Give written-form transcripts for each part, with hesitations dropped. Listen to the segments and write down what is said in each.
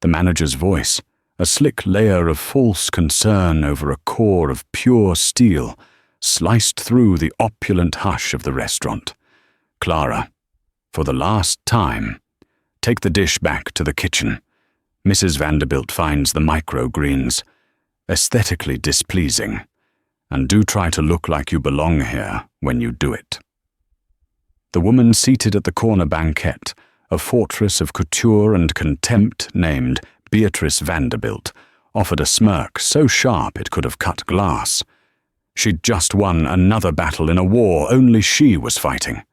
The manager's voice, a slick layer of false concern over a core of pure steel, sliced through the opulent hush of the restaurant. "Clara, for the last time, take the dish back to the kitchen." Mrs. Vanderbilt finds the microgreens aesthetically displeasing, and do try to look like you belong here when you do it. The woman seated at the corner banquette, a fortress of couture and contempt named Beatrice Vanderbilt, offered a smirk so sharp it could have cut glass. She'd just won another battle in a war only she was fighting.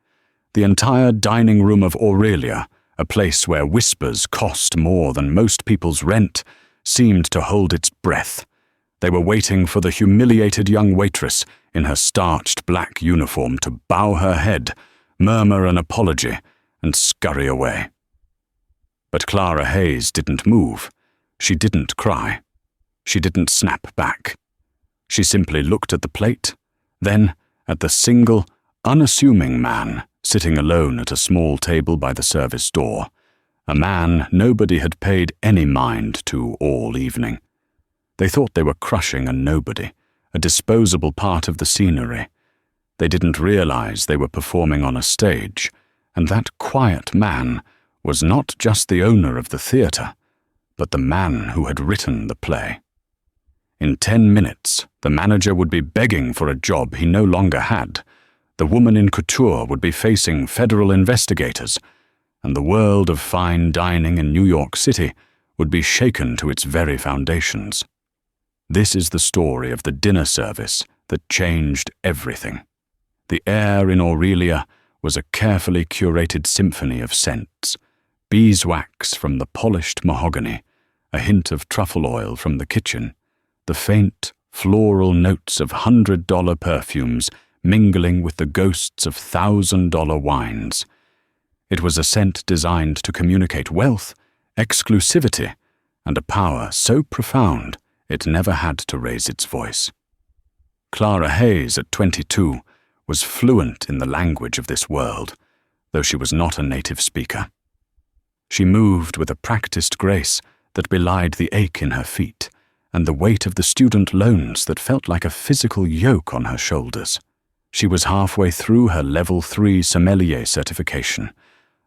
The entire dining room of Aurelia, a place where whispers cost more than most people's rent, seemed to hold its breath. They were waiting for the humiliated young waitress in her starched black uniform to bow her head, murmur an apology, and scurry away. But Clara Hayes didn't move. She didn't cry. She didn't snap back. She simply looked at the plate, then at the single, unassuming man sitting alone at a small table by the service door, a man nobody had paid any mind to all evening. They thought they were crushing a nobody, a disposable part of the scenery. They didn't realize they were performing on a stage, and that quiet man was not just the owner of the theater, but the man who had written the play. In 10 minutes, the manager would be begging for a job he no longer had. The woman in couture would be facing federal investigators, and the world of fine dining in New York City would be shaken to its very foundations. This is the story of the dinner service that changed everything. The air in Aurelia was a carefully curated symphony of scents, beeswax from the polished mahogany, a hint of truffle oil from the kitchen, the faint, floral notes of $100 perfumes mingling with the ghosts of $1,000 wines. It was a scent designed to communicate wealth, exclusivity, and a power so profound it never had to raise its voice. Clara Hayes, at 22, was fluent in the language of this world, though she was not a native speaker. She moved with a practiced grace that belied the ache in her feet and the weight of the student loans that felt like a physical yoke on her shoulders. She was halfway through her Level 3 sommelier certification,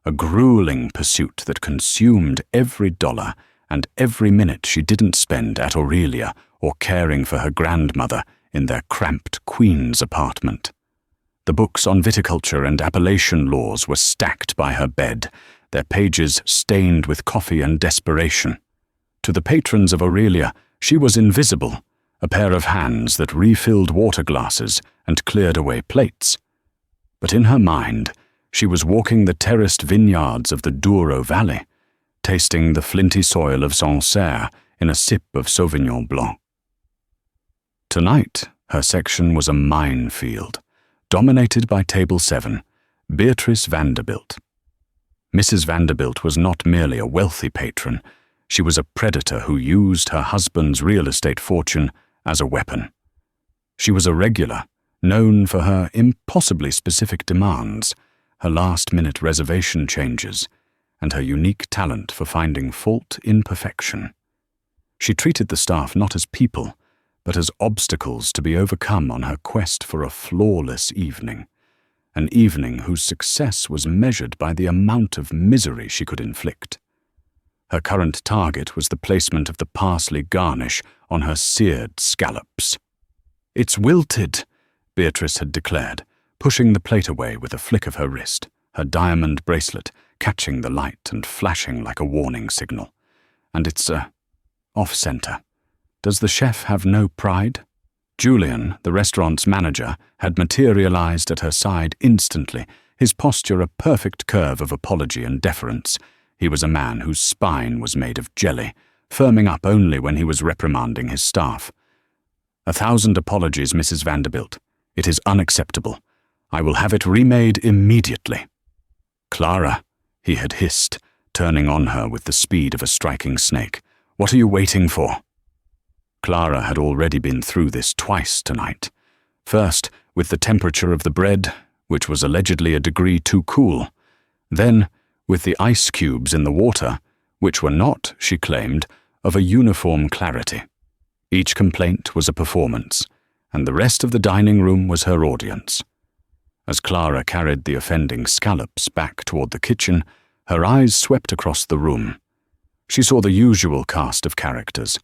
a grueling pursuit that consumed every dollar and every minute she didn't spend at Aurelia or caring for her grandmother in their cramped Queen's apartment. The books on viticulture and appellation laws were stacked by her bed, their pages stained with coffee and desperation. To the patrons of Aurelia, she was invisible, a pair of hands that refilled water glasses and cleared away plates. But in her mind, she was walking the terraced vineyards of the Douro Valley, tasting the flinty soil of Sancerre in a sip of Sauvignon Blanc. Tonight, her section was a minefield, dominated by Table 7, Beatrice Vanderbilt. Mrs. Vanderbilt was not merely a wealthy patron, she was a predator who used her husband's real estate fortune as a weapon. She was a regular, known for her impossibly specific demands, her last-minute reservation changes, and her unique talent for finding fault in perfection. She treated the staff not as people, but as obstacles to be overcome on her quest for a flawless evening, an evening whose success was measured by the amount of misery she could inflict. Her current target was the placement of the parsley garnish on her seared scallops. "It's wilted," Beatrice had declared, pushing the plate away with a flick of her wrist, her diamond bracelet catching the light and flashing like a warning signal. "And it's off-center. Does the chef have no pride?" Julian, the restaurant's manager, had materialized at her side instantly, his posture a perfect curve of apology and deference. He was a man whose spine was made of jelly, firming up only when he was reprimanding his staff. "1,000 apologies, Mrs. Vanderbilt. It is unacceptable. I will have it remade immediately." "Clara," he had hissed, turning on her with the speed of a striking snake. "What are you waiting for?" Clara had already been through this twice tonight. First, with the temperature of the bread, which was allegedly a degree too cool. Then, with the ice cubes in the water, which were not, she claimed, of a uniform clarity. Each complaint was a performance, and the rest of the dining room was her audience. As Clara carried the offending scallops back toward the kitchen, her eyes swept across the room. She saw the usual cast of characters,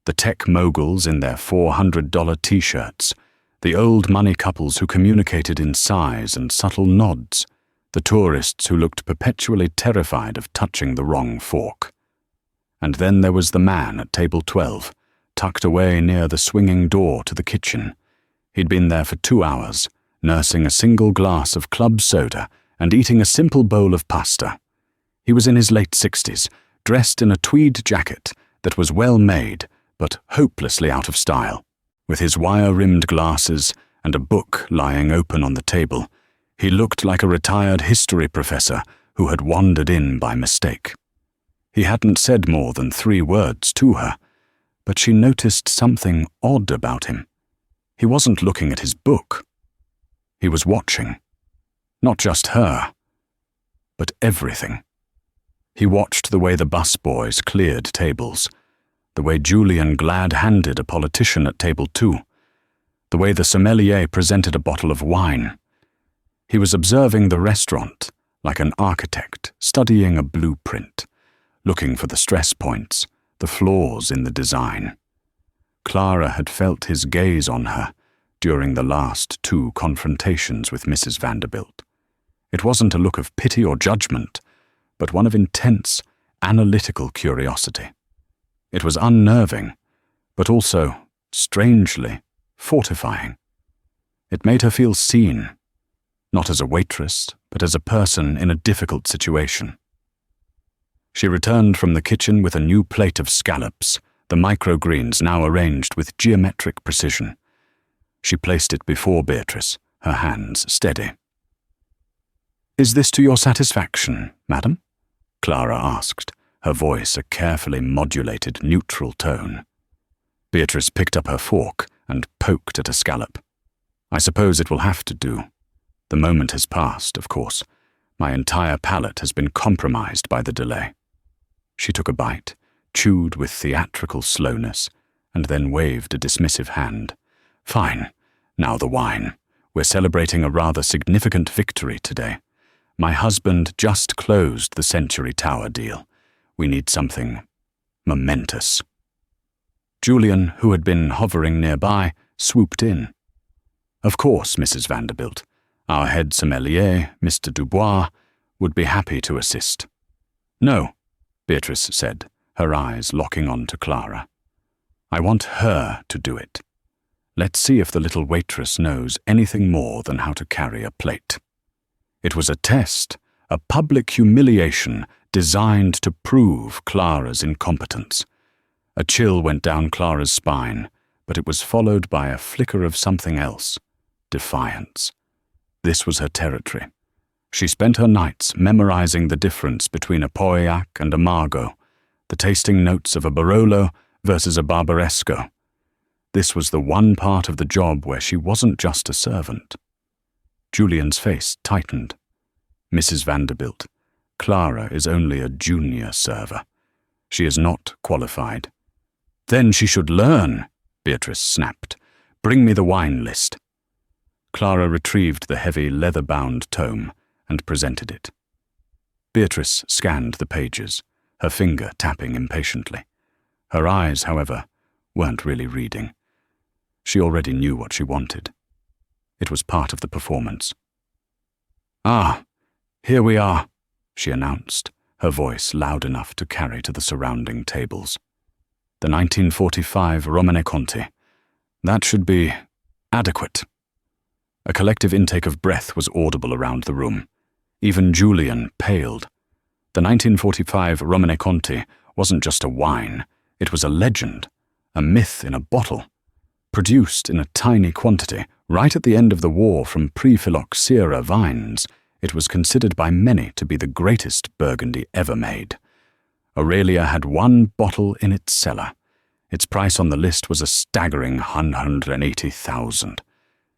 the tech moguls in their $400 t-shirts, the old money couples who communicated in sighs and subtle nods, the tourists who looked perpetually terrified of touching the wrong fork. And then there was the man at table 12, tucked away near the swinging door to the kitchen. He'd been there for 2 hours, nursing a single glass of club soda and eating a simple bowl of pasta. He was in his late 60s, dressed in a tweed jacket that was well made but hopelessly out of style. With his wire-rimmed glasses and a book lying open on the table, he looked like a retired history professor who had wandered in by mistake. He hadn't said more than 3 words to her, but she noticed something odd about him. He wasn't looking at his book. He was watching. Not just her, but everything. He watched the way the busboys cleared tables, the way Julian glad-handed a politician at table 2, the way the sommelier presented a bottle of wine. He was observing the restaurant like an architect studying a blueprint, looking for the stress points, the flaws in the design. Clara had felt his gaze on her during the last 2 confrontations with Mrs. Vanderbilt. It wasn't a look of pity or judgment, but one of intense, analytical curiosity. It was unnerving, but also, strangely, fortifying. It made her feel seen, not as a waitress, but as a person in a difficult situation. She returned from the kitchen with a new plate of scallops, the microgreens now arranged with geometric precision. She placed it before Beatrice, her hands steady. "Is this to your satisfaction, madam?" Clara asked, her voice a carefully modulated neutral tone. Beatrice picked up her fork and poked at a scallop. "I suppose it will have to do. The moment has passed, of course. My entire palate has been compromised by the delay." She took a bite, chewed with theatrical slowness, and then waved a dismissive hand. "Fine. Now the wine. We're celebrating a rather significant victory today. My husband just closed the Century Tower deal. We need something momentous." Julian, who had been hovering nearby, swooped in. "Of course, Mrs. Vanderbilt. Our head sommelier, Mr. Dubois, would be happy to assist." "No," Beatrice said, her eyes locking on to Clara. "I want her to do it. Let's see if the little waitress knows anything more than how to carry a plate." It was a test, a public humiliation designed to prove Clara's incompetence. A chill went down Clara's spine, but it was followed by a flicker of something else, defiance. This was her territory. She spent her nights memorizing the difference between a Pauillac and a Margaux, the tasting notes of a Barolo versus a Barbaresco. This was the one part of the job where she wasn't just a servant. Julian's face tightened. "Mrs. Vanderbilt, Clara is only a junior server. She is not qualified." "Then she should learn," Beatrice snapped. "Bring me the wine list." Clara retrieved the heavy leather-bound tome and presented it. Beatrice scanned the pages, her finger tapping impatiently. Her eyes, however, weren't really reading. She already knew what she wanted. It was part of the performance. "Ah, here we are," she announced, her voice loud enough to carry to the surrounding tables. "The 1945 Romanée Conti. That should be adequate." A collective intake of breath was audible around the room. Even Julian paled. The 1945 Romanée Conti wasn't just a wine, it was a legend, a myth in a bottle. Produced in a tiny quantity, right at the end of the war from pre-phylloxera vines, it was considered by many to be the greatest Burgundy ever made. Aurelia had 1 bottle in its cellar. Its price on the list was a staggering $180,000.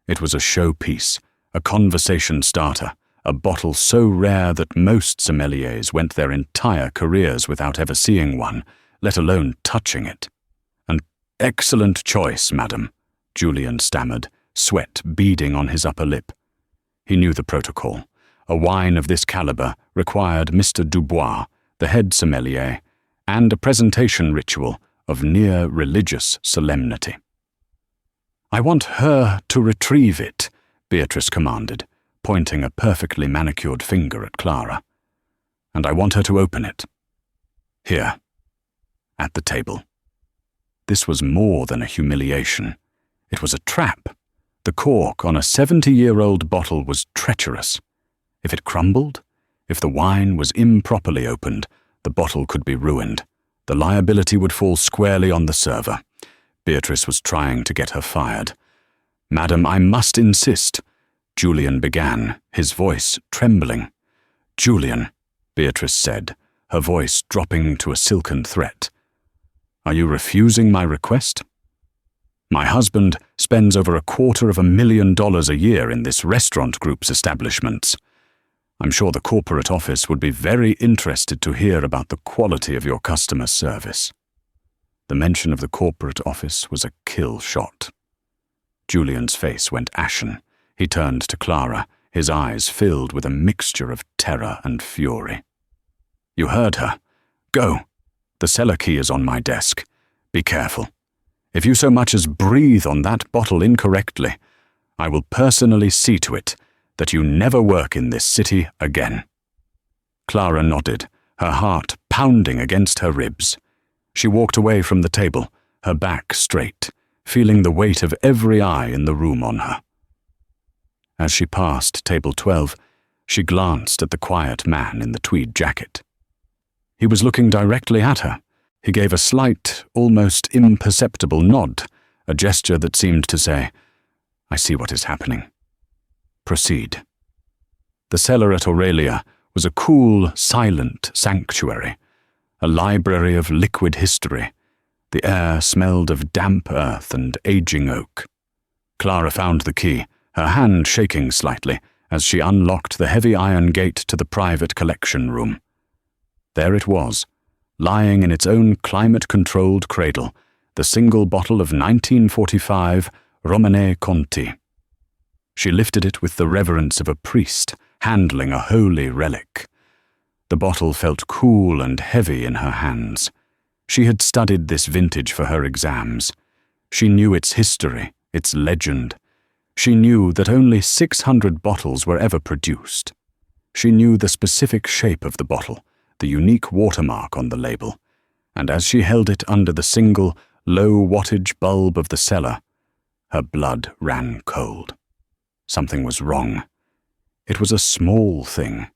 It was a showpiece, a conversation starter, a bottle so rare that most sommeliers went their entire careers without ever seeing one, let alone touching it. "An excellent choice, madam," Julian stammered, sweat beading on his upper lip. He knew the protocol. A wine of this caliber required Mr. Dubois, the head sommelier, and a presentation ritual of near religious solemnity. "I want her to retrieve it," Beatrice commanded, pointing a perfectly manicured finger at Clara. "And I want her to open it. Here, at the table." This was more than a humiliation. It was a trap. The cork on a 70-year-old bottle was treacherous. If it crumbled, if the wine was improperly opened, the bottle could be ruined. The liability would fall squarely on the server. Beatrice was trying to get her fired. "Madam, I must insist," Julian began, his voice trembling. "Julian," Beatrice said, her voice dropping to a silken threat. "Are you refusing my request? My husband spends over $250,000 a year in this restaurant group's establishments. I'm sure the corporate office would be very interested to hear about the quality of your customer service." The mention of the corporate office was a kill shot. Julian's face went ashen. He turned to Clara, his eyes filled with a mixture of terror and fury. "You heard her. Go. The cellar key is on my desk. Be careful. If you so much as breathe on that bottle incorrectly, I will personally see to it that you never work in this city again." Clara nodded, her heart pounding against her ribs. She walked away from the table, her back straight, feeling the weight of every eye in the room on her. As she passed table 12, she glanced at the quiet man in the tweed jacket. He was looking directly at her. He gave a slight, almost imperceptible nod, a gesture that seemed to say, "I see what is happening. Proceed." The cellar at Aurelia was a cool, silent sanctuary, a library of liquid history. The air smelled of damp earth and aging oak. Clara found the key, her hand shaking slightly as she unlocked the heavy iron gate to the private collection room. There it was, lying in its own climate-controlled cradle, the single bottle of 1945 Romanée Conti. She lifted it with the reverence of a priest handling a holy relic. The bottle felt cool and heavy in her hands. She had studied this vintage for her exams. She knew its history, its legend. She knew that only 600 bottles were ever produced. She knew the specific shape of the bottle, the unique watermark on the label, and as she held it under the single, low-wattage bulb of the cellar, her blood ran cold. Something was wrong. It was a small thing,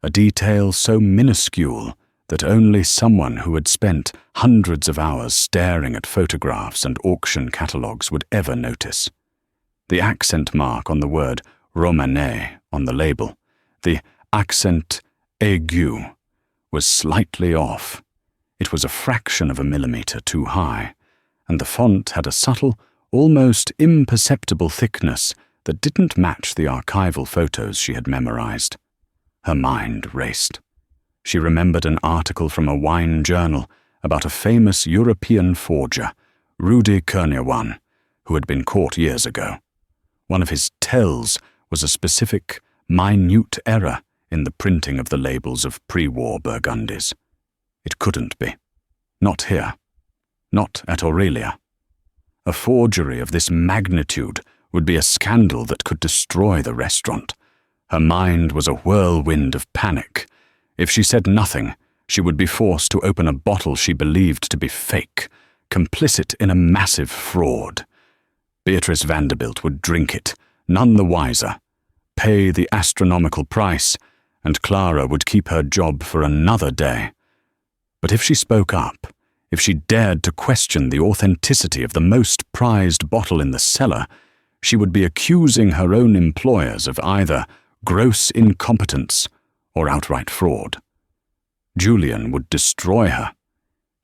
a detail so minuscule that only someone who had spent hundreds of hours staring at photographs and auction catalogues would ever notice. The accent mark on the word Romanée on the label, the accent aigu, was slightly off. It was a fraction of a millimeter too high, and the font had a subtle, almost imperceptible thickness that didn't match the archival photos she had memorized. Her mind raced. She remembered an article from a wine journal about a famous European forger, Rudy Kurniawan, who had been caught years ago. One of his tells was a specific, minute error in the printing of the labels of pre-war Burgundies. It couldn't be. Not here. Not at Aurelia. A forgery of this magnitude would be a scandal that could destroy the restaurant. Her mind was a whirlwind of panic. If she said nothing, she would be forced to open a bottle she believed to be fake, complicit in a massive fraud. Beatrice Vanderbilt would drink it, none the wiser, pay the astronomical price, and Clara would keep her job for another day. But if she spoke up, if she dared to question the authenticity of the most prized bottle in the cellar, she would be accusing her own employers of either gross incompetence or outright fraud. Julian would destroy her.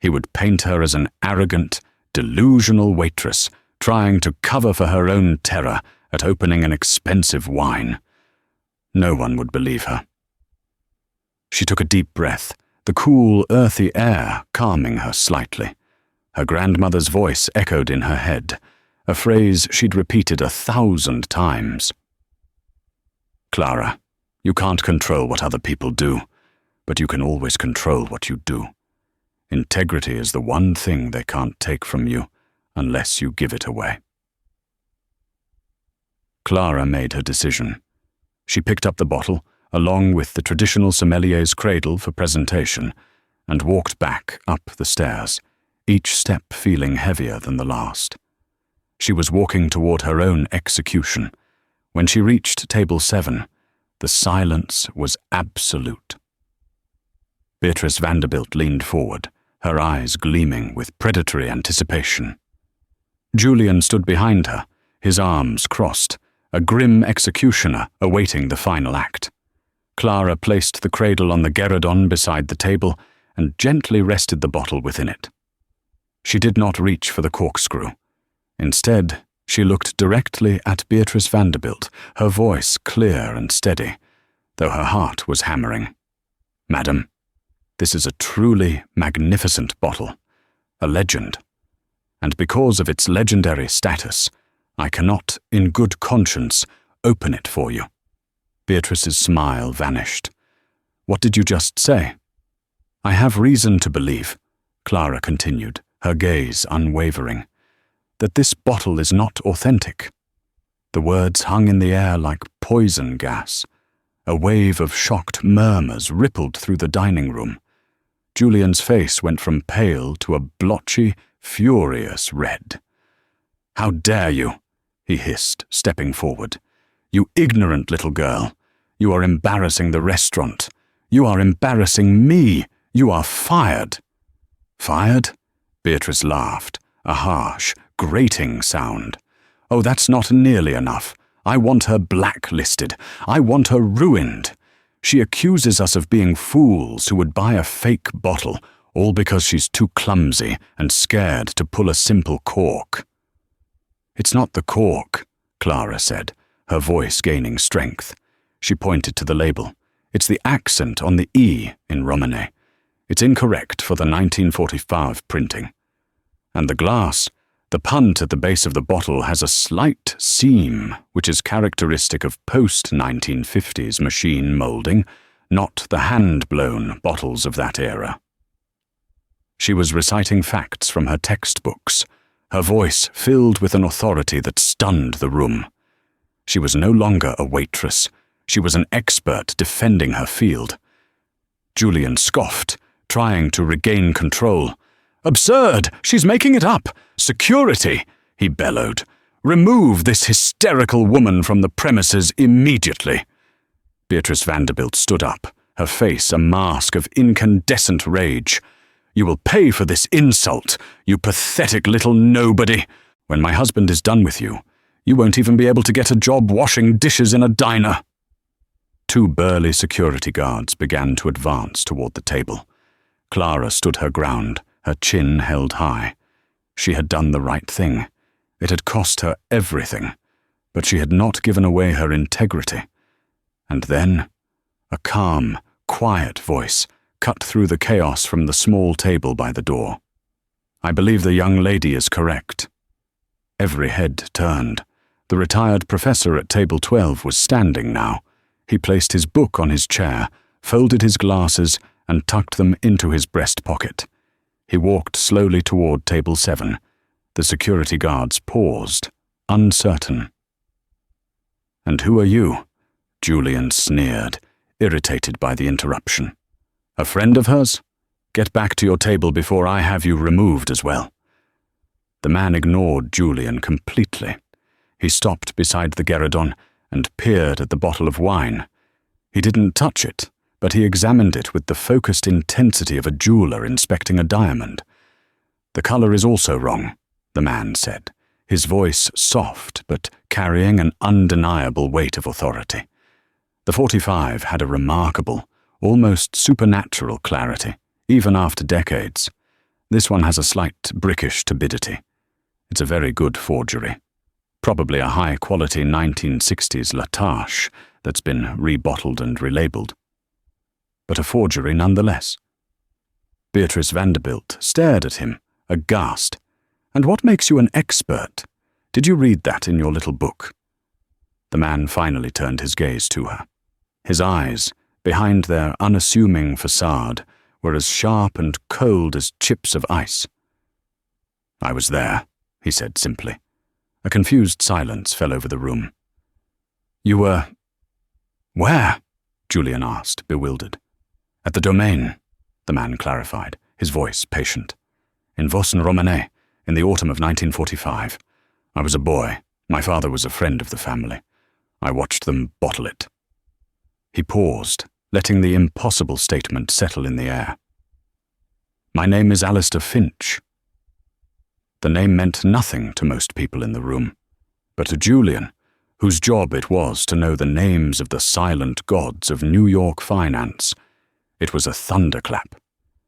He would paint her as an arrogant, delusional waitress trying to cover for her own terror at opening an expensive wine. No one would believe her. She took a deep breath, the cool, earthy air calming her slightly. Her grandmother's voice echoed in her head, a phrase she'd repeated 1,000 times. Clara, you can't control what other people do, but you can always control what you do. Integrity is the one thing they can't take from you unless you give it away. Clara made her decision. She picked up the bottle, along with the traditional sommelier's cradle for presentation, and walked back up the stairs, each step feeling heavier than the last. She was walking toward her own execution. When she reached table 7, the silence was absolute. Beatrice Vanderbilt leaned forward, her eyes gleaming with predatory anticipation. Julian stood behind her, his arms crossed, a grim executioner awaiting the final act. Clara placed the cradle on the gerudon beside the table and gently rested the bottle within it. She did not reach for the corkscrew. Instead, she looked directly at Beatrice Vanderbilt, her voice clear and steady, though her heart was hammering. Madam, this is a truly magnificent bottle, a legend, and because of its legendary status, I cannot, in good conscience, open it for you. Beatrice's smile vanished. What did you just say? I have reason to believe, Clara continued, her gaze unwavering, that this bottle is not authentic. The words hung in the air like poison gas. A wave of shocked murmurs rippled through the dining room. Julian's face went from pale to a blotchy, furious red. How dare you? He hissed, stepping forward. You ignorant little girl. You are embarrassing the restaurant. You are embarrassing me. You are fired. Fired? Beatrice laughed, a harsh, grating sound. Oh, that's not nearly enough. I want her blacklisted. I want her ruined. She accuses us of being fools who would buy a fake bottle, all because she's too clumsy and scared to pull a simple cork. It's not the cork, Clara said, her voice gaining strength. She pointed to the label. It's the accent on the E in Romane. It's incorrect for the 1945 printing. And the glass, the punt at the base of the bottle has a slight seam, which is characteristic of post-1950s machine molding, not the hand-blown bottles of that era. She was reciting facts from her textbooks, her voice filled with an authority that stunned the room. She was no longer a waitress. She was an expert defending her field. Julian scoffed, trying to regain control. Absurd! She's making it up! Security! He bellowed. Remove this hysterical woman from the premises immediately. Beatrice Vanderbilt stood up, her face a mask of incandescent rage. You will pay for this insult, you pathetic little nobody. When my husband is done with you, you won't even be able to get a job washing dishes in a diner. 2 burly security guards began to advance toward the table. Clara stood her ground, her chin held high. She had done the right thing. It had cost her everything, but she had not given away her integrity. And then, a calm, quiet voice cut through the chaos from the small table by the door. I believe the young lady is correct. Every head turned. The retired professor at table 12 was standing now. He placed his book on his chair, folded his glasses, and tucked them into his breast pocket. He walked slowly toward table 7. The security guards paused, uncertain. And who are you? Julian sneered, irritated by the interruption. A friend of hers? Get back to your table before I have you removed as well. The man ignored Julian completely. He stopped beside the gerudon and peered at the bottle of wine. He didn't touch it, but he examined it with the focused intensity of a jeweler inspecting a diamond. The color is also wrong, the man said, his voice soft but carrying an undeniable weight of authority. The 45 had a remarkable, almost supernatural clarity, even after decades. This one has a slight brickish turbidity. It's a very good forgery. Probably a high-quality 1960s La Tâche that's been rebottled and relabeled. But a forgery nonetheless. Beatrice Vanderbilt stared at him, aghast. "And what makes you an expert? Did you read that in your little book?" The man finally turned his gaze to her. His eyes, behind their unassuming facade, were as sharp and cold as chips of ice. "I was there," he said simply. A confused silence fell over the room. "You were... where?" Julian asked, bewildered. "At the Domain," the man clarified, his voice patient. "In Vosne-Romanée, in the autumn of 1945. I was a boy. My father was a friend of the family. I watched them bottle it." He paused, letting the impossible statement settle in the air. "My name is Alistair Finch." The name meant nothing to most people in the room, but to Julian, whose job it was to know the names of the silent gods of New York finance, it was a thunderclap.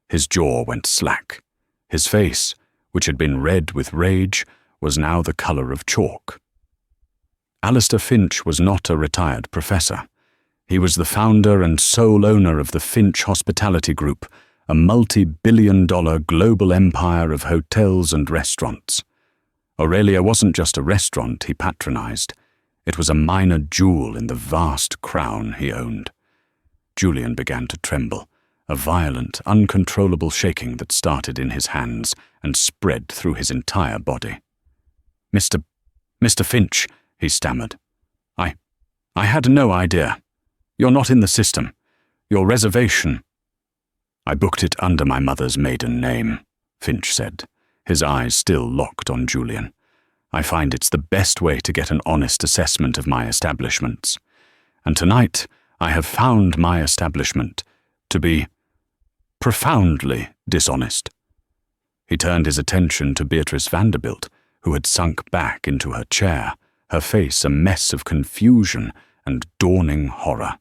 His jaw went slack. His face, which had been red with rage, was now the color of chalk. Alistair Finch was not a retired professor. He was the founder and sole owner of the Finch Hospitality Group, a multi-billion-dollar global empire of hotels and restaurants. Aurelia wasn't just a restaurant he patronized. It was a minor jewel in the vast crown he owned. Julian began to tremble, a violent, uncontrollable shaking that started in his hands and spread through his entire body. Mr. Finch," he stammered. I had no idea. You're not in the system. Your reservation—" "I booked it under my mother's maiden name," Finch said, his eyes still locked on Julian. "I find it's the best way to get an honest assessment of my establishments. And tonight I have found my establishment to be profoundly dishonest." He turned his attention to Beatrice Vanderbilt, who had sunk back into her chair, her face a mess of confusion and dawning horror.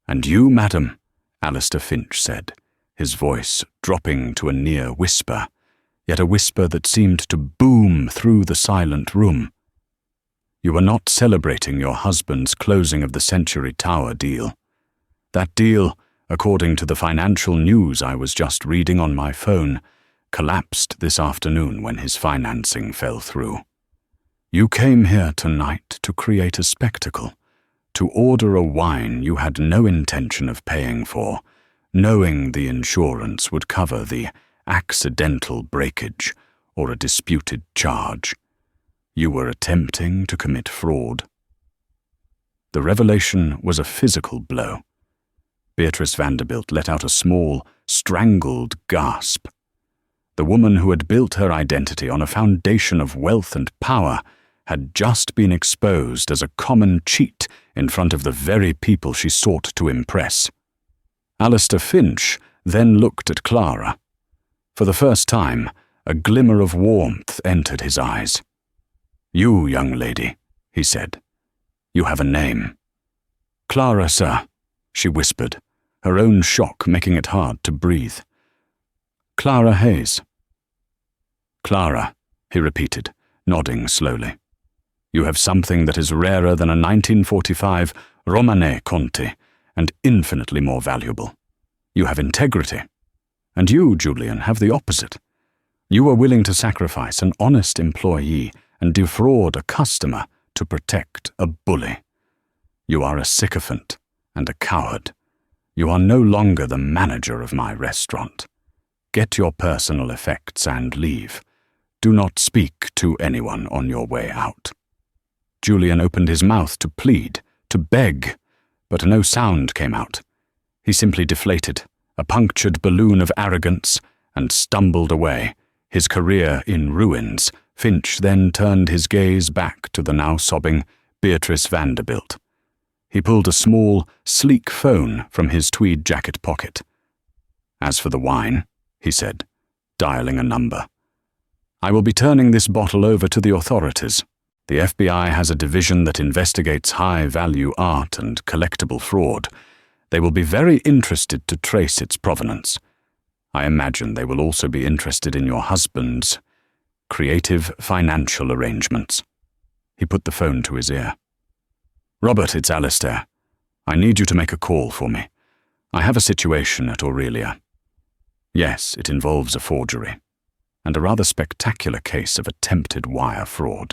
"And you, madam," Alistair Finch said, his voice dropping to a near whisper, yet a whisper that seemed to boom through the silent room. "You are not celebrating your husband's closing of the Century Tower deal. That deal, according to the financial news I was just reading on my phone, collapsed this afternoon when his financing fell through. You came here tonight to create a spectacle, to order a wine you had no intention of paying for, knowing the insurance would cover the accidental breakage or a disputed charge. You were attempting to commit fraud." The revelation was a physical blow. Beatrice Vanderbilt let out a small, strangled gasp. The woman who had built her identity on a foundation of wealth and power had just been exposed as a common cheat in front of the very people she sought to impress. Alistair Finch then looked at Clara. For the first time, a glimmer of warmth entered his eyes. "You, young lady," he said. "You have a name." "Clara, sir," she whispered, her own shock making it hard to breathe. "Clara Hayes." "Clara," he repeated, nodding slowly. "You have something that is rarer than a 1945 Romanée Conti and infinitely more valuable. You have integrity. And you, Julian, have the opposite. You are willing to sacrifice an honest employee and defraud a customer to protect a bully. You are a sycophant and a coward. You are no longer the manager of my restaurant. Get your personal effects and leave. Do not speak to anyone on your way out." Julian opened his mouth to plead, to beg, but no sound came out. He simply deflated, a punctured balloon of arrogance, and stumbled away, his career in ruins. Finch then turned his gaze back to the now sobbing Beatrice Vanderbilt. He pulled a small, sleek phone from his tweed jacket pocket. "As for the wine," he said, dialing a number, "I will be turning this bottle over to the authorities. The FBI has a division that investigates high-value art and collectible fraud. They will be very interested to trace its provenance. I imagine they will also be interested in your husband's creative financial arrangements." He put the phone to his ear. Robert, it's Alistair. I need you to make a call for me. I have a situation at Aurelia. Yes, it involves a forgery, and a rather spectacular case of attempted wire fraud.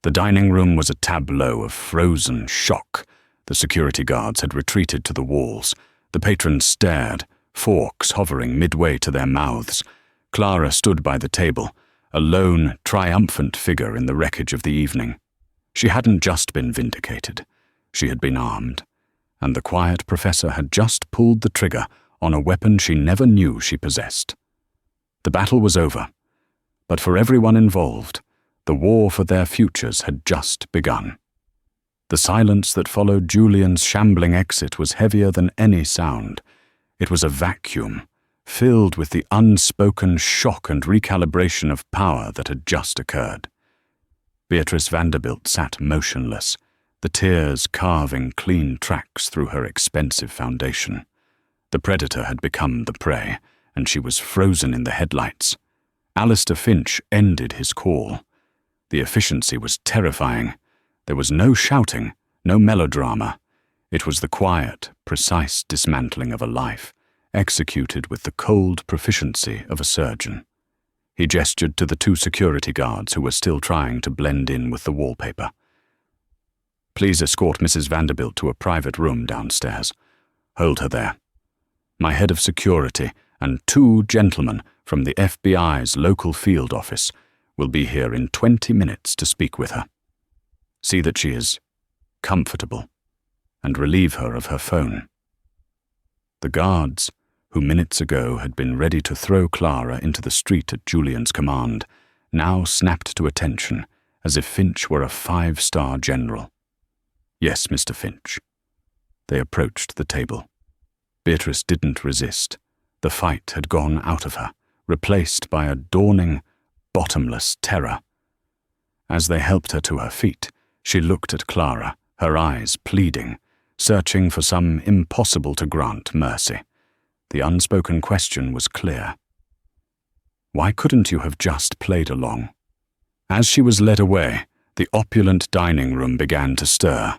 The dining room was a tableau of frozen shock. The security guards had retreated to the walls. The patrons stared, forks hovering midway to their mouths. Clara stood by the table, a lone, triumphant figure in the wreckage of the evening. She hadn't just been vindicated. She had been armed, and the quiet professor had just pulled the trigger on a weapon she never knew she possessed. The battle was over, but for everyone involved, the war for their futures had just begun. The silence that followed Julian's shambling exit was heavier than any sound. It was a vacuum, filled with the unspoken shock and recalibration of power that had just occurred. Beatrice Vanderbilt sat motionless, the tears carving clean tracks through her expensive foundation. The predator had become the prey, and she was frozen in the headlights. Alistair Finch ended his call. The efficiency was terrifying. There was no shouting, no melodrama. It was the quiet, precise dismantling of a life, executed with the cold proficiency of a surgeon. He gestured to the two security guards who were still trying to blend in with the wallpaper. Please escort Mrs. Vanderbilt to a private room downstairs. Hold her there. My head of security and 2 gentlemen from the FBI's local field office will be here in 20 minutes to speak with her. See that she is comfortable, and relieve her of her phone. The guards, who minutes ago had been ready to throw Clara into the street at Julian's command, now snapped to attention as if Finch were a 5-star general. Yes, Mr. Finch. They approached the table. Beatrice didn't resist. The fight had gone out of her, replaced by a dawning, bottomless terror. As they helped her to her feet, she looked at Clara, her eyes pleading, searching for some impossible-to-grant mercy. The unspoken question was clear. Why couldn't you have just played along? As she was led away, the opulent dining room began to stir.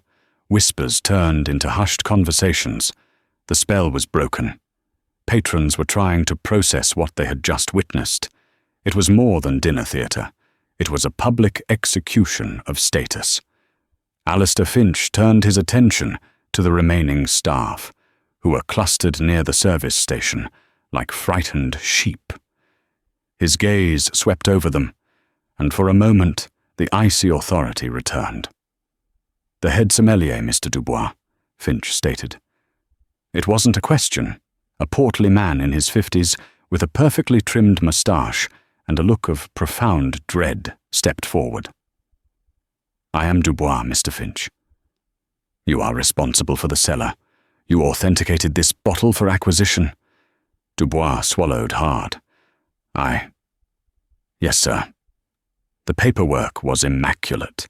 Whispers turned into hushed conversations. The spell was broken. Patrons were trying to process what they had just witnessed. It was more than dinner theatre. It was a public execution of status. Alistair Finch turned his attention to the remaining staff, who were clustered near the service station, like frightened sheep. His gaze swept over them, and for a moment the icy authority returned. The head sommelier, Mr. Dubois, Finch stated. It wasn't a question. A portly man in his 50s, with a perfectly trimmed moustache and a look of profound dread, stepped forward. I am Dubois, Mr. Finch. You are responsible for the cellar. You authenticated this bottle for acquisition. Dubois swallowed hard. Yes, sir. The paperwork was immaculate.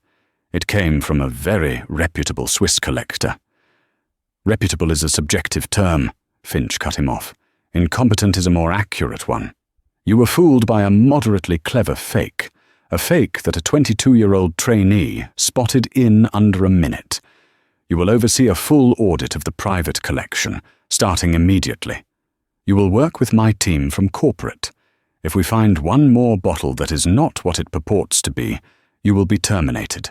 It came from a very reputable Swiss collector. Reputable is a subjective term, Finch cut him off. Incompetent is a more accurate one. You were fooled by a moderately clever fake, a fake that a 22-year-old trainee spotted in under a minute. You will oversee a full audit of the private collection, starting immediately. You will work with my team from corporate. If we find one more bottle that is not what it purports to be, you will be terminated.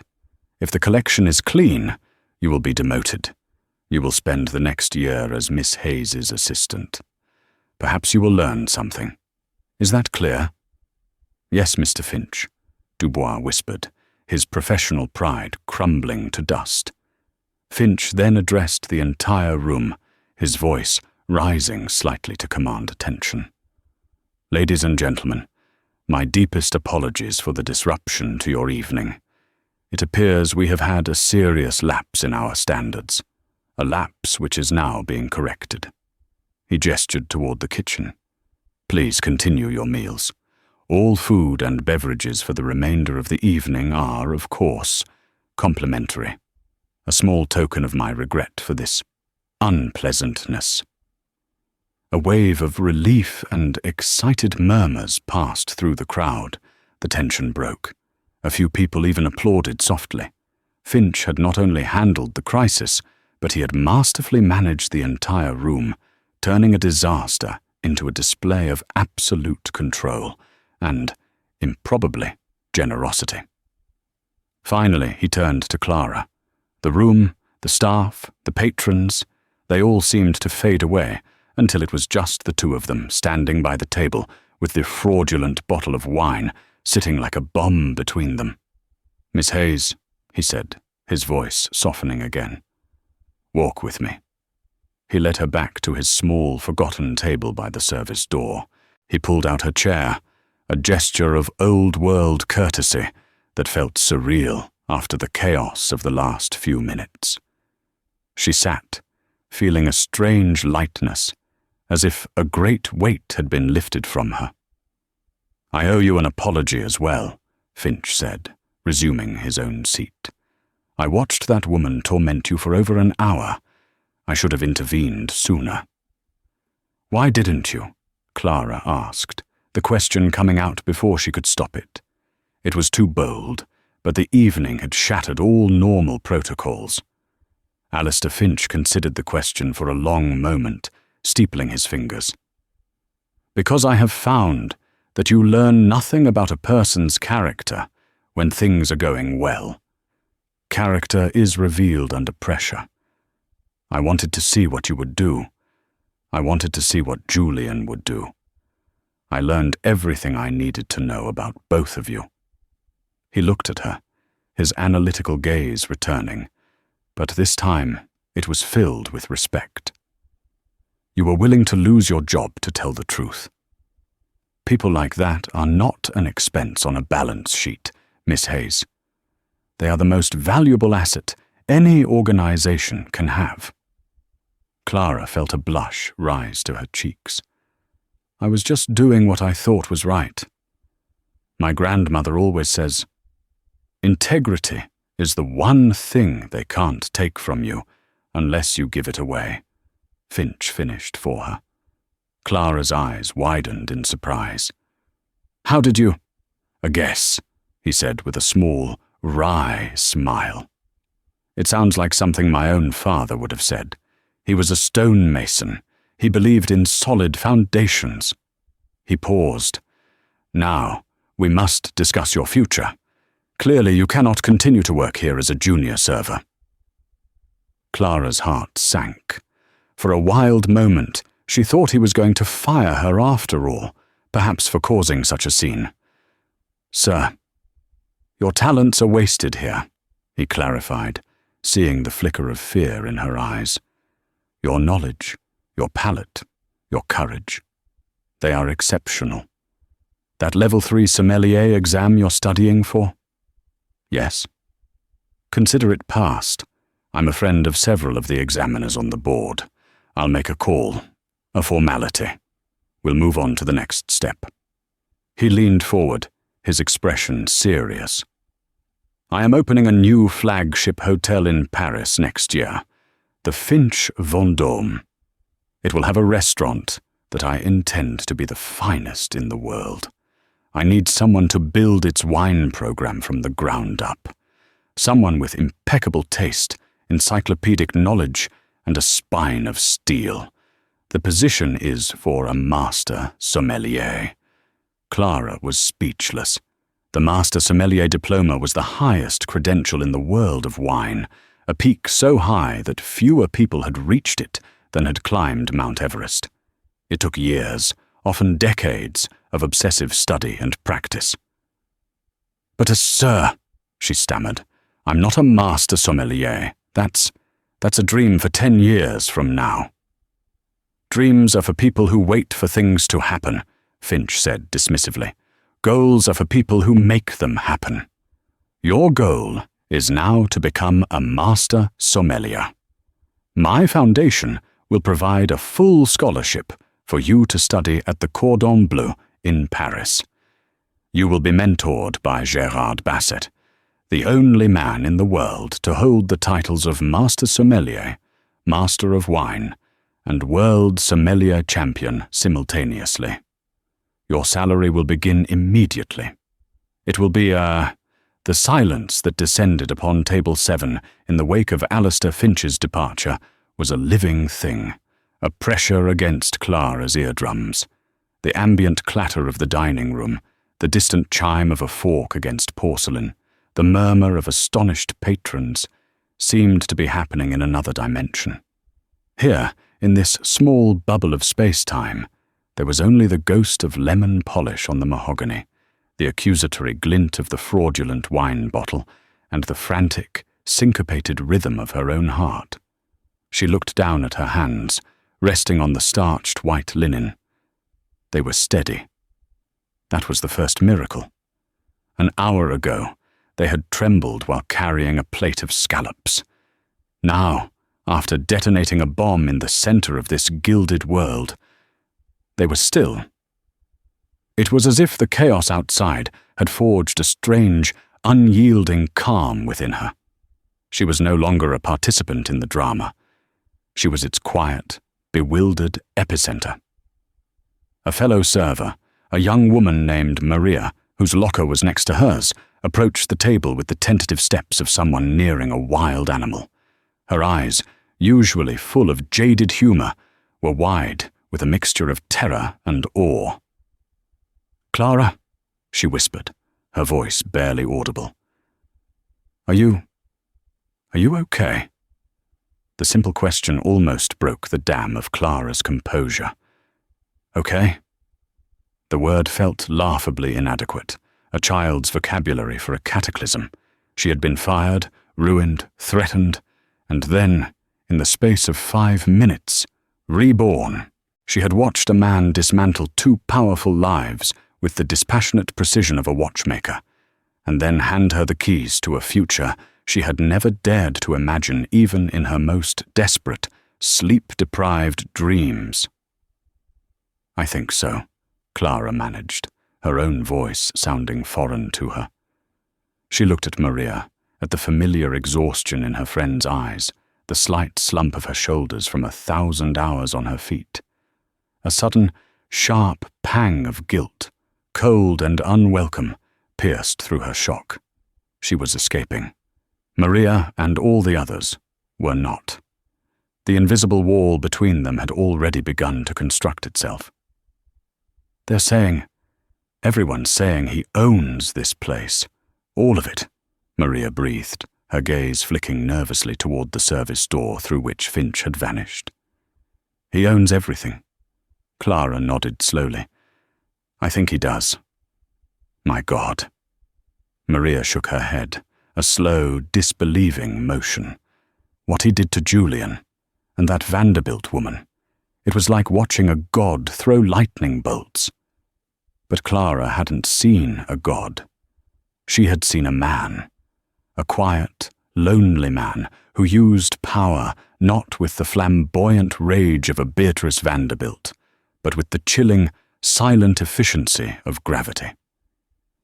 If the collection is clean, you will be demoted. You will spend the next year as Miss Hayes's assistant. Perhaps you will learn something. Is that clear? Yes, Mr. Finch, Dubois whispered, his professional pride crumbling to dust. Finch then addressed the entire room, his voice rising slightly to command attention. Ladies and gentlemen, my deepest apologies for the disruption to your evening. It appears we have had a serious lapse in our standards, a lapse which is now being corrected. He gestured toward the kitchen. Please continue your meals. All food and beverages for the remainder of the evening are, of course, complimentary. A small token of my regret for this unpleasantness. A wave of relief and excited murmurs passed through the crowd. The tension broke. A few people even applauded softly. Finch had not only handled the crisis, but he had masterfully managed the entire room, turning a disaster into a display of absolute control and, improbably, generosity. Finally, he turned to Clara. The room, the staff, the patrons, they all seemed to fade away until it was just the two of them standing by the table with the fraudulent bottle of wine sitting like a bomb between them. "Miss Hayes," he said, his voice softening again. "Walk with me." He led her back to his small, forgotten table by the service door. He pulled out her chair, a gesture of old-world courtesy that felt surreal after the chaos of the last few minutes. She sat, feeling a strange lightness, as if a great weight had been lifted from her. "I owe you an apology as well," Finch said, resuming his own seat. "I watched that woman torment you for over an hour. I should have intervened sooner." "Why didn't you?" Clara asked, the question coming out before she could stop it. It was too bold, but the evening had shattered all normal protocols. Alistair Finch considered the question for a long moment, steepling his fingers. "Because I have found that you learn nothing about a person's character when things are going well. Character is revealed under pressure. I wanted to see what you would do. I wanted to see what Julian would do. I learned everything I needed to know about both of you." He looked at her, his analytical gaze returning, but this time it was filled with respect. "You were willing to lose your job to tell the truth. People like that are not an expense on a balance sheet, Miss Hayes. They are the most valuable asset any organization can have." Clara felt a blush rise to her cheeks. "I was just doing what I thought was right. My grandmother always says, 'Integrity is the one thing they can't take from you unless you give it away,'" Finch finished for her. Clara's eyes widened in surprise. "How did you—" "A guess," he said with a small, wry smile. "It sounds like something my own father would have said. He was a stonemason. He believed in solid foundations." He paused. "Now, we must discuss your future. Clearly, you cannot continue to work here as a junior server." Clara's heart sank. For a wild moment, she thought he was going to fire her after all, perhaps for causing such a scene. "Sir, your talents are wasted here," he clarified, seeing the flicker of fear in her eyes. "Your knowledge, your palate, your courage, they are exceptional. That level 3 sommelier exam you're studying for?" "Yes." "Consider it passed. I'm a friend of several of the examiners on the board. I'll make a call. A formality. We'll move on to the next step." He leaned forward, his expression serious. "I am opening a new flagship hotel in Paris next year, the Finch Vendôme. It will have a restaurant that I intend to be the finest in the world. I need someone to build its wine program from the ground up. Someone with impeccable taste, encyclopedic knowledge, and a spine of steel. The position is for a master sommelier." Clara was speechless. The master sommelier diploma was the highest credential in the world of wine, a peak so high that fewer people had reached it than had climbed Mount Everest. It took years, often decades, of obsessive study and practice. "But sir," she stammered, "I'm not a master sommelier. That's a dream for 10 years from now." "Dreams are for people who wait for things to happen," Finch said dismissively. "Goals are for people who make them happen. Your goal is now to become a master sommelier. My foundation will provide a full scholarship for you to study at the Cordon Bleu in Paris. You will be mentored by Gerard Bassett, the only man in the world to hold the titles of Master Sommelier, Master of Wine, and World Sommelier Champion simultaneously. Your salary will begin immediately. It will be The silence that descended upon Table 7 in the wake of Alistair Finch's departure was a living thing, a pressure against Clara's eardrums. The ambient clatter of the dining room, the distant chime of a fork against porcelain, the murmur of astonished patrons, seemed to be happening in another dimension. Here, in this small bubble of space-time, there was only the ghost of lemon polish on the mahogany, the accusatory glint of the fraudulent wine bottle, and the frantic, syncopated rhythm of her own heart. She looked down at her hands, resting on the starched white linen. They were steady. That was the first miracle. An hour ago, they had trembled while carrying a plate of scallops. Now, after detonating a bomb in the center of this gilded world, they were still. It was as if the chaos outside had forged a strange, unyielding calm within her. She was no longer a participant in the drama. She was its quiet, bewildered epicenter. A fellow server, a young woman named Maria, whose locker was next to hers, approached the table with the tentative steps of someone nearing a wild animal. Her eyes, usually full of jaded humor, were wide with a mixture of terror and awe. "Clara," she whispered, her voice barely audible. Are you okay?" The simple question almost broke the dam of Clara's composure. Okay? The word felt laughably inadequate, a child's vocabulary for a cataclysm. She had been fired, ruined, threatened, and then, in the space of 5 minutes, reborn. She had watched a man dismantle 2 powerful lives with the dispassionate precision of a watchmaker, and then hand her the keys to a future she had never dared to imagine even in her most desperate, sleep-deprived dreams. "I think so," Clara managed, her own voice sounding foreign to her. She looked at Maria, at the familiar exhaustion in her friend's eyes, the slight slump of her shoulders from 1,000 hours on her feet. A sudden, sharp pang of guilt, cold and unwelcome, pierced through her shock. She was escaping. Maria and all the others were not. The invisible wall between them had already begun to construct itself. Everyone's saying he owns this place. All of it," Maria breathed, her gaze flicking nervously toward the service door through which Finch had vanished. "He owns everything." Clara nodded slowly. "I think he does." "My God." Maria shook her head, a slow, disbelieving motion. What he did to Julian, and that Vanderbilt woman. It was like watching a god throw lightning bolts. But Clara hadn't seen a god. She had seen a man. A quiet, lonely man who used power not with the flamboyant rage of a Beatrice Vanderbilt, but with the chilling, silent efficiency of gravity.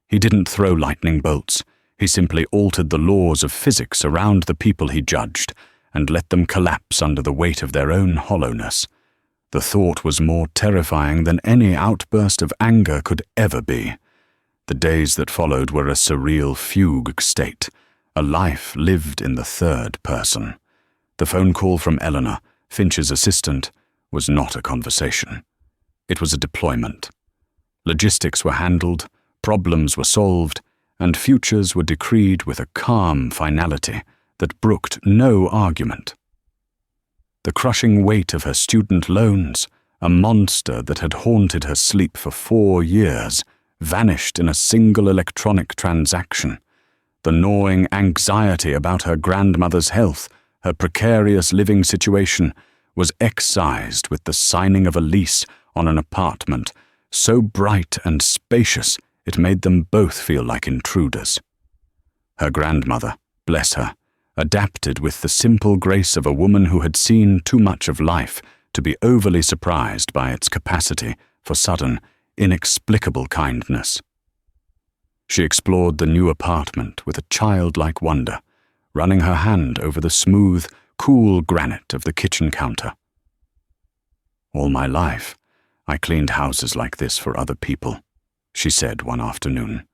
He didn't throw lightning bolts. He simply altered the laws of physics around the people he judged and let them collapse under the weight of their own hollowness. The thought was more terrifying than any outburst of anger could ever be. The days that followed were a surreal fugue state, a life lived in the third person. The phone call from Eleanor, Finch's assistant, was not a conversation. It was a deployment. Logistics were handled, problems were solved, and futures were decreed with a calm finality that brooked no argument. The crushing weight of her student loans, a monster that had haunted her sleep for 4 years, vanished in a single electronic transaction. The gnawing anxiety about her grandmother's health, her precarious living situation, was excised with the signing of a lease on an apartment so bright and spacious it made them both feel like intruders. Her grandmother, bless her, adapted with the simple grace of a woman who had seen too much of life to be overly surprised by its capacity for sudden, inexplicable kindness. She explored the new apartment with a childlike wonder, running her hand over the smooth, cool granite of the kitchen counter. "All my life, I cleaned houses like this for other people," she said one afternoon,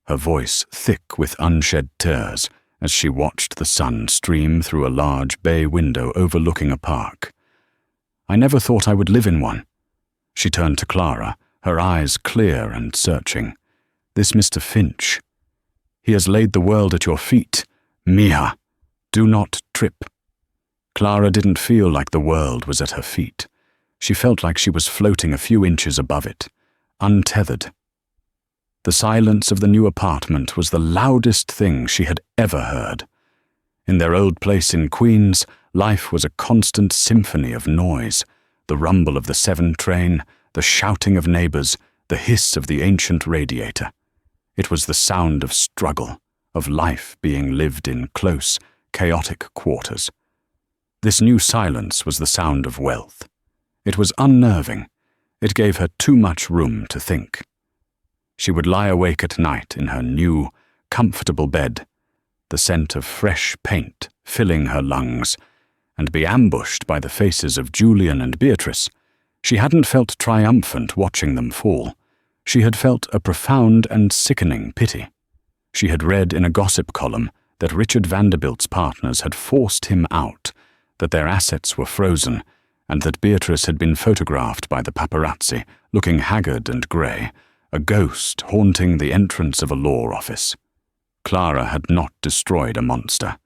her voice thick with unshed tears as she watched the sun stream through a large bay window overlooking a park. "I never thought I would live in one." She turned to Clara, her eyes clear and searching. "This Mr. Finch. He has laid the world at your feet. Mija, do not trip." Clara didn't feel like the world was at her feet. She felt like she was floating a few inches above it, untethered. The silence of the new apartment was the loudest thing she had ever heard. In their old place in Queens, life was a constant symphony of noise, the rumble of the 7 train, the shouting of neighbors, the hiss of the ancient radiator. It was the sound of struggle, of life being lived in close, chaotic quarters. This new silence was the sound of wealth. It was unnerving. It gave her too much room to think. She would lie awake at night in her new, comfortable bed, the scent of fresh paint filling her lungs, and be ambushed by the faces of Julian and Beatrice. She hadn't felt triumphant watching them fall. She had felt a profound and sickening pity. She had read in a gossip column that Richard Vanderbilt's partners had forced him out, that their assets were frozen, and that Beatrice had been photographed by the paparazzi, looking haggard and grey, a ghost haunting the entrance of a law office. Clara had not destroyed a monster.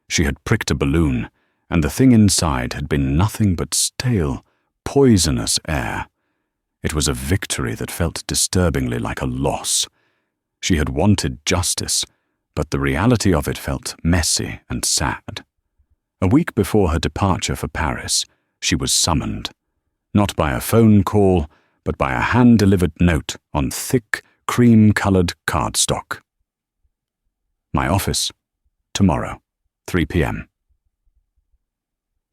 She had pricked a balloon, and the thing inside had been nothing but stale, poisonous air. It was a victory that felt disturbingly like a loss. She had wanted justice, but the reality of it felt messy and sad. A week before her departure for Paris, she was summoned, not by a phone call, but by a hand-delivered note on thick, cream-coloured cardstock. "My office, tomorrow, 3 p.m.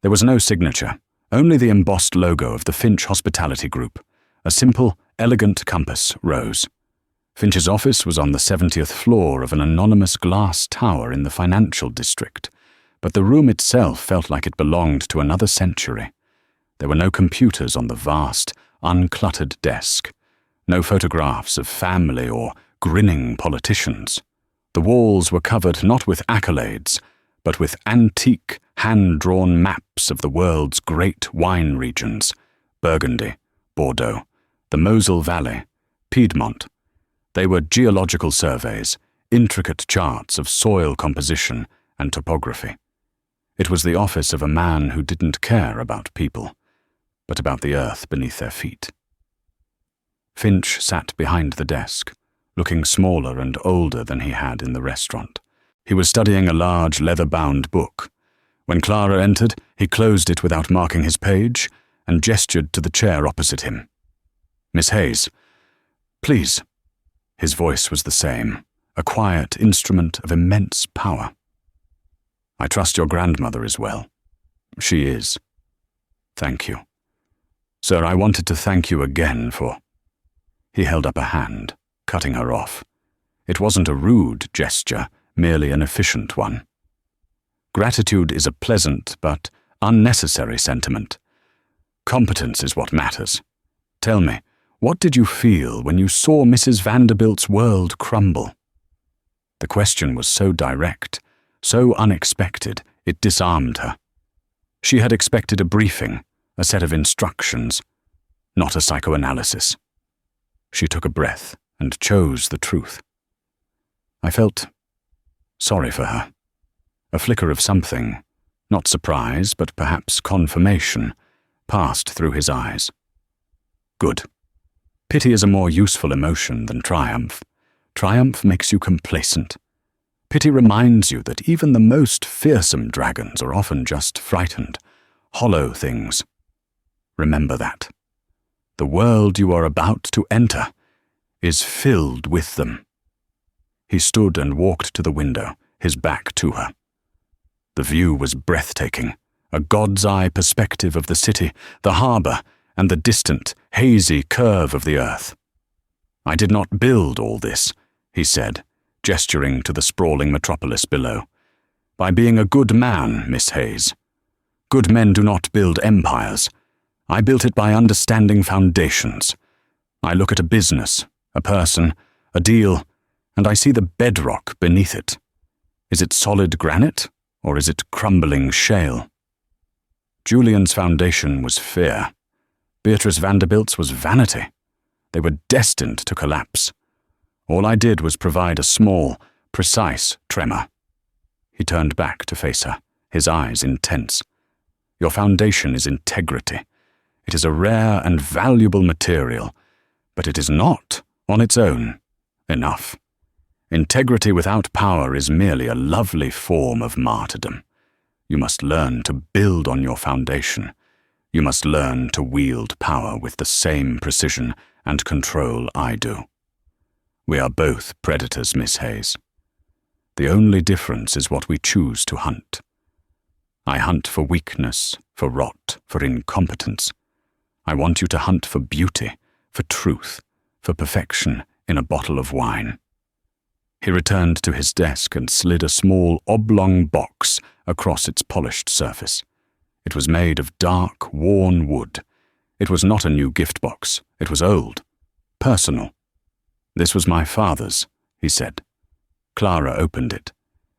There was no signature, only the embossed logo of the Finch Hospitality Group. A simple, elegant compass rose. Finch's office was on the 70th floor of an anonymous glass tower in the financial district, but the room itself felt like it belonged to another century. There were no computers on the vast, uncluttered desk, no photographs of family or grinning politicians. The walls were covered not with accolades, but with antique, hand-drawn maps of the world's great wine regions: Burgundy, Bordeaux, the Moselle Valley, Piedmont. They were geological surveys, intricate charts of soil composition and topography. It was the office of a man who didn't care about people, but about the earth beneath their feet. Finch sat behind the desk, looking smaller and older than he had in the restaurant. He was studying a large leather-bound book. When Clara entered, he closed it without marking his page and gestured to the chair opposite him. "Miss Hayes, please." His voice was the same, a quiet instrument of immense power. "I trust your grandmother is well." "She is." "Thank you. Sir, I wanted to thank you again for—" He held up a hand, cutting her off. It wasn't a rude gesture, merely an efficient one. Gratitude is a pleasant but unnecessary sentiment. Competence is what matters. Tell me, what did you feel when you saw Mrs. Vanderbilt's world crumble? The question was so direct, so unexpected, it disarmed her. She had expected a briefing, a set of instructions, not a psychoanalysis. She took a breath and chose the truth. I felt sorry for her. A flicker of something, not surprise, but perhaps confirmation, passed through his eyes. Good. Pity is a more useful emotion than triumph. Triumph makes you complacent. Pity reminds you that even the most fearsome dragons are often just frightened, hollow things. Remember that. The world you are about to enter is filled with them. He stood and walked to the window, his back to her. The view was breathtaking, a god's-eye perspective of the city, the harbour, and the distant, hazy curve of the earth. "I did not build all this," he said, gesturing to the sprawling metropolis below. "By being a good man, Miss Hayes. Good men do not build empires. I built it by understanding foundations. I look at a business, a person, a deal, and I see the bedrock beneath it. Is it solid granite, or is it crumbling shale? Julian's foundation was fear. Beatrice Vanderbilt's was vanity. They were destined to collapse. All I did was provide a small, precise tremor. He turned back to face her, his eyes intense. Your foundation is integrity. It is a rare and valuable material, but it is not, on its own, enough. Integrity without power is merely a lovely form of martyrdom. You must learn to build on your foundation. You must learn to wield power with the same precision and control I do. We are both predators, Miss Hayes. The only difference is what we choose to hunt. I hunt for weakness, for rot, for incompetence. I want you to hunt for beauty, for truth, for perfection in a bottle of wine. He returned to his desk and slid a small oblong box across its polished surface. It was made of dark, worn wood. It was not a new gift box. It was old, personal. This was my father's, he said. Clara opened it.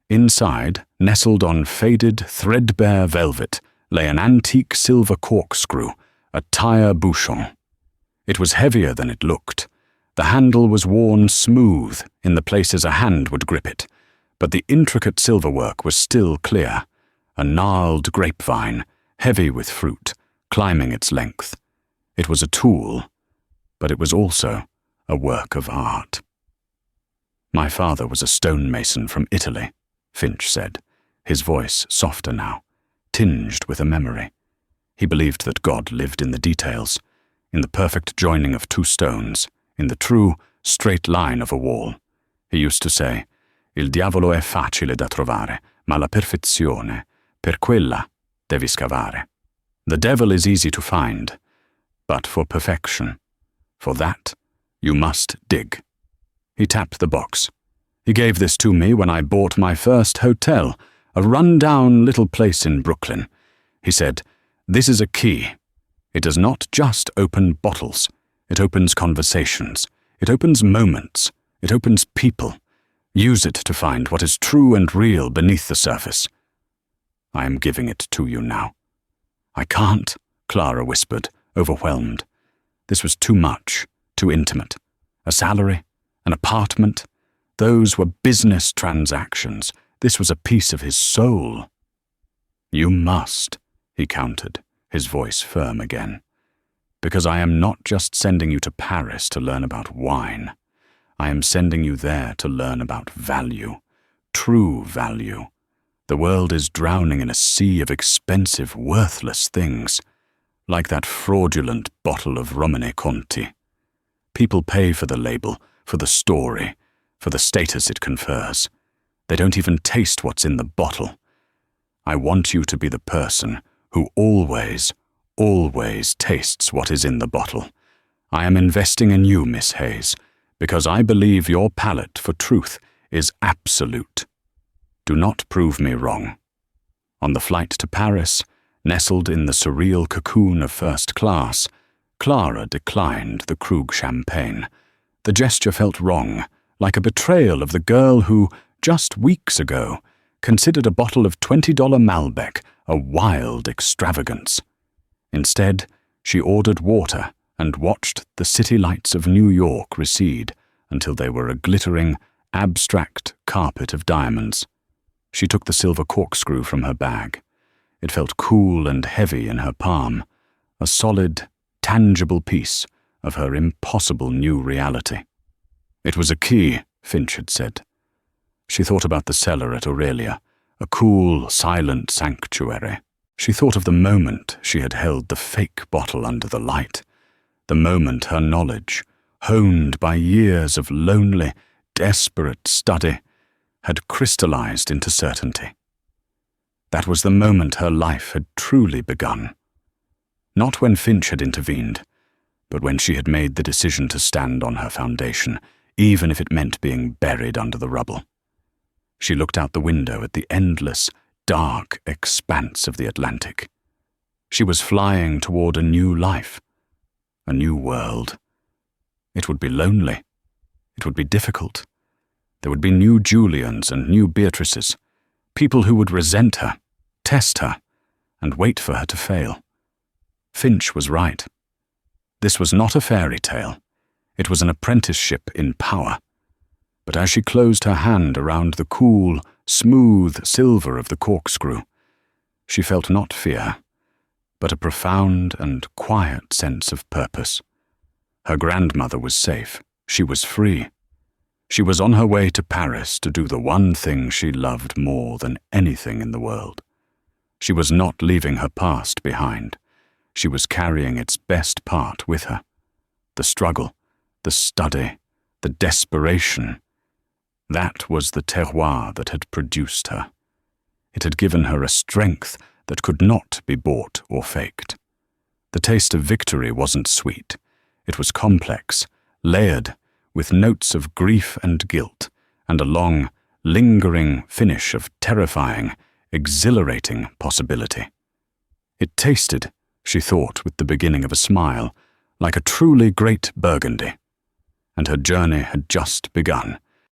Inside, nestled on faded, threadbare velvet, lay an antique silver corkscrew, a tire-bouchon. It was heavier than it looked. The handle was worn smooth in the places a hand would grip it, but the intricate silverwork was still clear, a gnarled grapevine, heavy with fruit, climbing its length. It was a tool, but it was also a work of art. My father was a stonemason from Italy, Finch said, his voice softer now, tinged with a memory. He believed that God lived in the details, in the perfect joining of two stones, in the true, straight line of a wall. He used to say, Il diavolo è facile da trovare, ma la perfezione, per quella devi scavare. The devil is easy to find, but for perfection, for that, you must dig. He tapped the box. He gave this to me when I bought my first hotel, a run-down little place in Brooklyn. He said, This is a key. It does not just open bottles. It opens conversations. It opens moments. It opens people. Use it to find what is true and real beneath the surface. I am giving it to you now. I can't, Clara whispered, overwhelmed. This was too much, too intimate. A salary, an apartment, those were business transactions. This was a piece of his soul. You must, he countered, his voice firm again. Because I am not just sending you to Paris to learn about wine. I am sending you there to learn about value, true value. The world is drowning in a sea of expensive, worthless things, like that fraudulent bottle of Romane Conti. People pay for the label, for the story, for the status it confers. They don't even taste what's in the bottle. I want you to be the person who always tastes what is in the bottle. I am investing in you, Miss Hayes, because I believe your palate for truth is absolute. Do not prove me wrong. On the flight to Paris, nestled in the surreal cocoon of first class, Clara declined the Krug champagne. The gesture felt wrong, like a betrayal of the girl who, just weeks ago, considered a bottle of $20 Malbec a wild extravagance. Instead, she ordered water and watched the city lights of New York recede until they were a glittering, abstract carpet of diamonds. She took the silver corkscrew from her bag. It felt cool and heavy in her palm, a solid, tangible piece of her impossible new reality. It was a key, Finch had said. She thought about the cellar at Aurelia, a cool, silent sanctuary. She thought of the moment she had held the fake bottle under the light, the moment her knowledge, honed by years of lonely, desperate study, had crystallized into certainty. That was the moment her life had truly begun. Not when Finch had intervened, but when she had made the decision to stand on her foundation, even if it meant being buried under the rubble. She looked out the window at the endless, dark expanse of the Atlantic. She was flying toward a new life, a new world. It would be lonely. It would be difficult. There would be new Julians and new Beatrices, people who would resent her, test her, and wait for her to fail. Finch was right. This was not a fairy tale. It was an apprenticeship in power. But as she closed her hand around the cool, smooth silver of the corkscrew, she felt not fear, but a profound and quiet sense of purpose. Her grandmother was safe. She was free. She was on her way to Paris to do the one thing she loved more than anything in the world. She was not leaving her past behind. She was carrying its best part with her. The struggle, the study, the desperation. That was the terroir that had produced her. It had given her a strength that could not be bought or faked. The taste of victory wasn't sweet. It was complex, layered, with notes of grief and guilt, and a long, lingering finish of terrifying, exhilarating possibility. It tasted, she thought with the beginning of a smile, like a truly great Burgundy. And her journey had just begun.